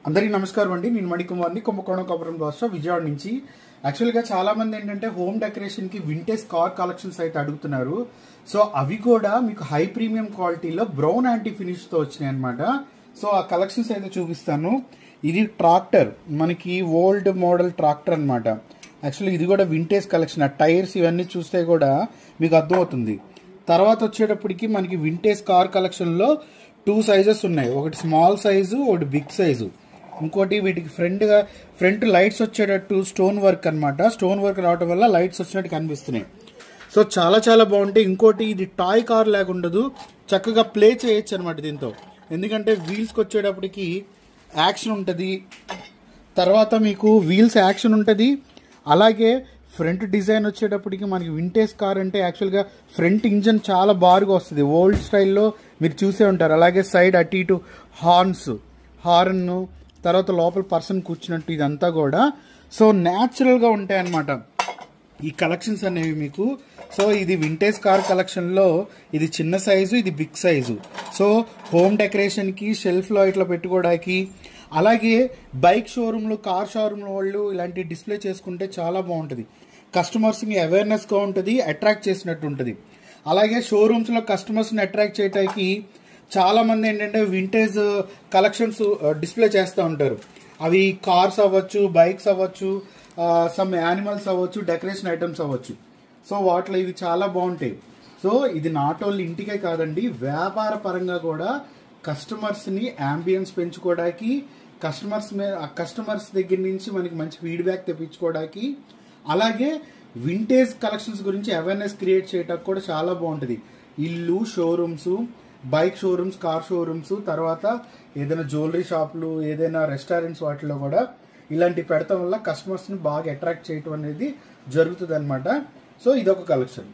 అందరికీ నమస్కారం అండి. నేను మణికుమార్ని, కుంభకోణం కబరం రాష్ట్ర విజయవాడ నుంచి. యాక్చువల్గా చాలా మంది ఏంటంటే హోమ్ డెకరేషన్ కి వింటేజ్ కార్ కలెక్షన్స్ అయితే అడుగుతున్నారు. సో అవి కూడా మీకు హై ప్రీమియం క్వాలిటీలో బ్రౌన్ యాంటీ ఫినిష్ తో వచ్చినాయి అనమాట. సో ఆ కలెక్షన్స్ అయితే చూపిస్తాను. ఇది ట్రాక్టర్, మనకి ఓల్డ్ మోడల్ ట్రాక్టర్ అనమాట. యాక్చువల్లీ ఇది కూడా వింటేజ్ కలెక్షన్. ఆ టైర్స్ ఇవన్నీ చూస్తే కూడా మీకు అర్థమవుతుంది. తర్వాత వచ్చేటప్పటికి మనకి వింటేజ్ కార్ కలెక్షన్లో 2 సైజెస్ ఉన్నాయి. ఒకటి స్మాల్ సైజు, ఒకటి బిగ్ సైజు. ఇంకోటి వీటికి ఫ్రంట్ లైట్స్ వచ్చేటట్టు స్టోన్ వర్క్ అనమాట. స్టోన్ వర్క్ రావడం వల్ల లైట్స్ వచ్చినట్టు కనిపిస్తున్నాయి. సో చాలా చాలా బాగుంటాయి. ఇంకోటి ఇది టాయ్ కార్ లాగా ఉండదు, చక్కగా ప్లే చేయొచ్చు అనమాట దీంతో. ఎందుకంటే వీల్స్కి వచ్చేటప్పటికి యాక్షన్ ఉంటుంది, తర్వాత మీకు వీల్స్ యాక్షన్ ఉంటుంది. అలాగే ఫ్రంట్ డిజైన్ వచ్చేటప్పటికి మనకి వింటేజ్ కార్ అంటే యాక్చువల్గా ఫ్రంట్ ఇంజన్ చాలా బారుగా వస్తుంది, ఓల్డ్ స్టైల్లో మీరు చూసే ఉంటారు. అలాగే సైడ్ అటు ఇటు హార్న్, తర్వాత లోపల పర్సన్ కూర్చున్నట్టు ఇదంతా కూడా సో న్యాచురల్గా ఉంటాయి అన్నమాట ఈ కలెక్షన్స్ అనేవి మీకు. సో ఇది వింటేజ్ కార్ కలెక్షన్లో ఇది చిన్న సైజు, ఇది బిగ్ సైజు. సో హోమ్ డెకరేషన్కి, షెల్ఫ్లో ఇట్లా పెట్టుకోవడానికి, అలాగే బైక్ షోరూమ్లు, కార్ షోరూమ్ల వాళ్ళు ఇలాంటి డిస్ప్లే చేసుకుంటే చాలా బాగుంటుంది. కస్టమర్స్ని అవేర్నెస్గా ఉంటుంది, అట్రాక్ట్ చేసినట్టు ఉంటుంది. అలాగే షోరూమ్స్లో కస్టమర్స్ని అట్రాక్ట్ చేయడానికి చాలామంది ఏంటంటే వింటేజ్ కలెక్షన్స్ డిస్ప్లే చేస్తూ ఉంటారు. అవి కార్స్ అవ్వచ్చు, బైక్స్ అవ్వచ్చు, సమ్ యానిమల్స్ అవ్వచ్చు, డెకరేషన్ ఐటమ్స్ అవ్వచ్చు. సో వాటిలో ఇవి చాలా బాగుంటాయి. సో ఇది నాట్ ఓన్లీ ఇంటికే కాదండి, వ్యాపార పరంగా కూడా కస్టమర్స్ని యాంబియన్స్ పెంచుకోవడానికి, కస్టమర్స్ దగ్గర నుంచి మనకి మంచి ఫీడ్బ్యాక్ తెప్పించుకోవడానికి, అలాగే వింటేజ్ కలెక్షన్స్ గురించి అవేర్నెస్ క్రియేట్ చేయడానికి కూడా చాలా బాగుంటుంది. ఇల్లు, showrooms, bike showrooms, car showrooms, తర్వాత ఏదైనా జ్యువెలరీ షాపులు, ఏదైనా రెస్టారెంట్స్, వాటిలో కూడా ఇలాంటివి పెడతాం వల్ల కస్టమర్స్ని బాగా అట్రాక్ట్ చేయటం అనేది జరుగుతుంది అనమాట. సో ఇదొక కలెక్షన్.